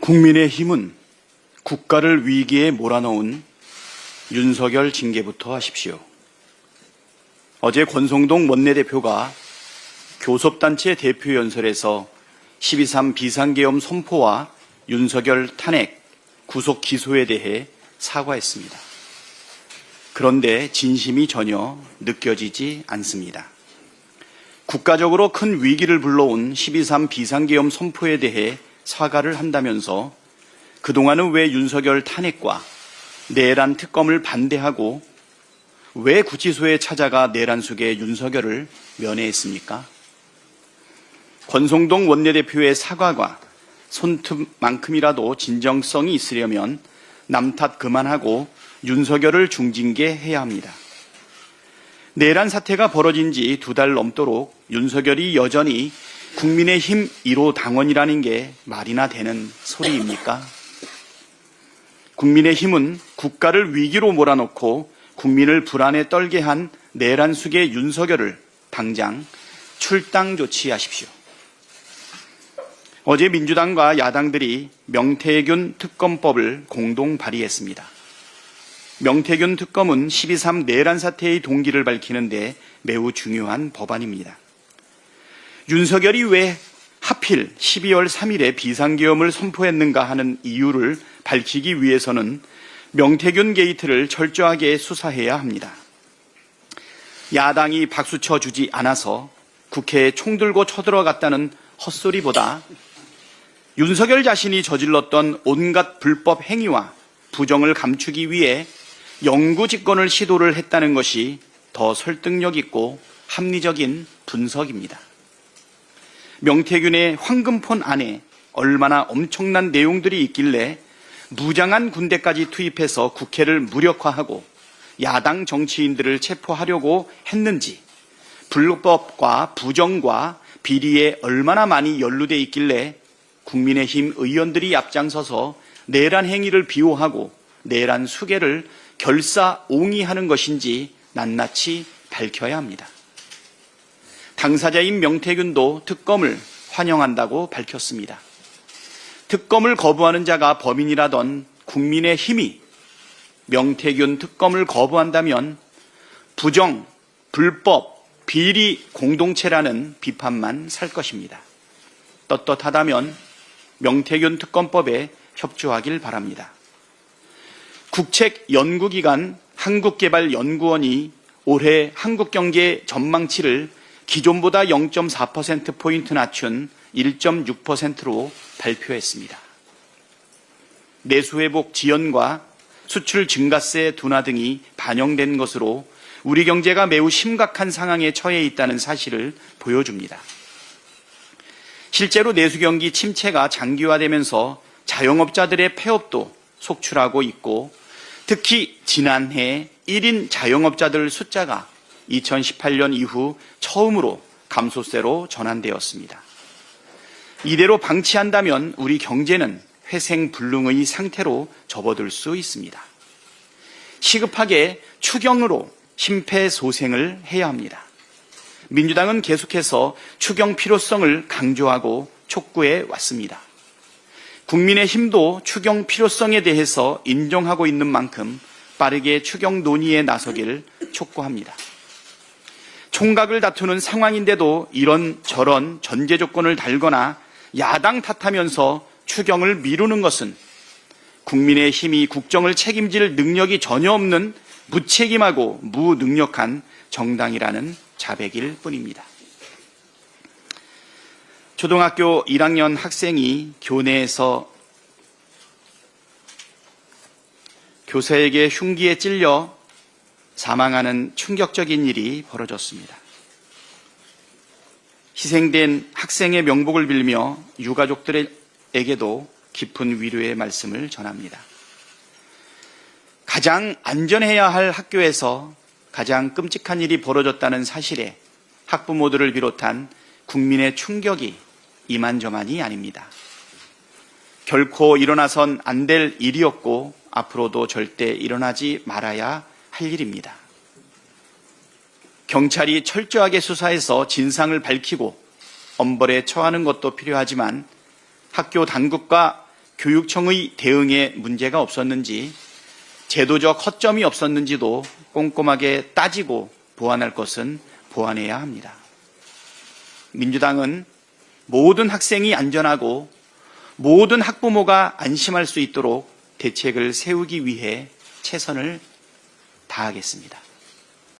국민의힘은 국가를 위기에 몰아넣은 윤석열 징계부터 하십시오. 어제 권성동 원내대표가 교섭단체 대표연설에서 12.3 비상계엄 선포와 윤석열 탄핵, 구속 기소에 대해 사과했습니다. 그런데 진심이 전혀 느껴지지 않습니다. 국가적으로 큰 위기를 불러온 12.3 비상계엄 선포에 대해 사과를 한다면서 그동안은 왜 윤석열 탄핵과 내란 특검을 반대하고 왜 구치소에 찾아가 내란 속의 윤석열을 면회했습니까? 권성동 원내대표의 사과가 손톱만큼이라도 진정성이 있으려면 남 탓 그만하고 윤석열을 중징계해야 합니다. 내란 사태가 벌어진 지 2달 넘도록 윤석열이 여전히 국민의힘 1호 당원이라는 게 말이나 되는 소리입니까? 국민의힘은 국가를 위기로 몰아넣고 국민을 불안에 떨게 한 내란 숙의 윤석열을 당장 출당 조치하십시오. 어제 민주당과 야당들이 명태균 특검법을 공동 발의했습니다. 명태균 특검은 12.3 내란 사태의 동기를 밝히는데 매우 중요한 법안입니다. 윤석열이 왜 하필 12월 3일에 비상계엄을 선포했는가 하는 이유를 밝히기 위해서는 명태균 게이트를 철저하게 수사해야 합니다. 야당이 박수쳐 주지 않아서 국회에 총 들고 쳐들어갔다는 헛소리보다 윤석열 자신이 저질렀던 온갖 불법 행위와 부정을 감추기 위해 영구 집권을 시도를 했다는 것이 더 설득력 있고 합리적인 분석입니다. 명태균의 황금폰 안에 얼마나 엄청난 내용들이 있길래 무장한 군대까지 투입해서 국회를 무력화하고 야당 정치인들을 체포하려고 했는지, 불법과 부정과 비리에 얼마나 많이 연루돼 있길래 국민의힘 의원들이 앞장서서 내란 행위를 비호하고 내란 수괴를 결사옹위하는 것인지 낱낱이 밝혀야 합니다. 당사자인 명태균도 특검을 환영한다고 밝혔습니다. 특검을 거부하는 자가 범인이라던 국민의힘이 명태균 특검을 거부한다면 부정, 불법, 비리 공동체라는 비판만 살 것입니다. 떳떳하다면 명태균 특검법에 협조하길 바랍니다. 국책연구기관 한국개발연구원이 올해 한국경제 전망치를 기존보다 0.4%포인트 낮춘 1.6%로 발표했습니다. 내수회복 지연과 수출 증가세 둔화 등이 반영된 것으로 우리 경제가 매우 심각한 상황에 처해 있다는 사실을 보여줍니다. 실제로 내수경기 침체가 장기화되면서 자영업자들의 폐업도 속출하고 있고 특히 지난해 1인 자영업자들 숫자가 2018년 이후 처음으로 감소세로 전환되었습니다. 이대로 방치한다면 우리 경제는 회생불능의 상태로 접어들 수 있습니다. 시급하게 추경으로 심폐소생을 해야 합니다. 민주당은 계속해서 추경 필요성을 강조하고 촉구해 왔습니다. 국민의힘도 추경 필요성에 대해서 인정하고 있는 만큼 빠르게 추경 논의에 나서길 촉구합니다. 총각을 다투는 상황인데도 이런저런 전제 조건을 달거나 야당 탓하면서 추경을 미루는 것은 국민의힘이 국정을 책임질 능력이 전혀 없는 무책임하고 무능력한 정당이라는 자백일 뿐입니다. 초등학교 1학년 학생이 교내에서 교사에게 흉기에 찔려 사망하는 충격적인 일이 벌어졌습니다. 희생된 학생의 명복을 빌며 유가족들에게도 깊은 위로의 말씀을 전합니다. 가장 안전해야 할 학교에서 가장 끔찍한 일이 벌어졌다는 사실에 학부모들을 비롯한 국민의 충격이 이만저만이 아닙니다. 결코 일어나선 안 될 일이었고 앞으로도 절대 일어나지 말아야 할 일입니다. 경찰이 철저하게 수사해서 진상을 밝히고 엄벌에 처하는 것도 필요하지만 학교 당국과 교육청의 대응에 문제가 없었는지, 제도적 허점이 없었는지도 꼼꼼하게 따지고 보완할 것은 보완해야 합니다. 민주당은 모든 학생이 안전하고 모든 학부모가 안심할 수 있도록 대책을 세우기 위해 최선을 다하겠습니다.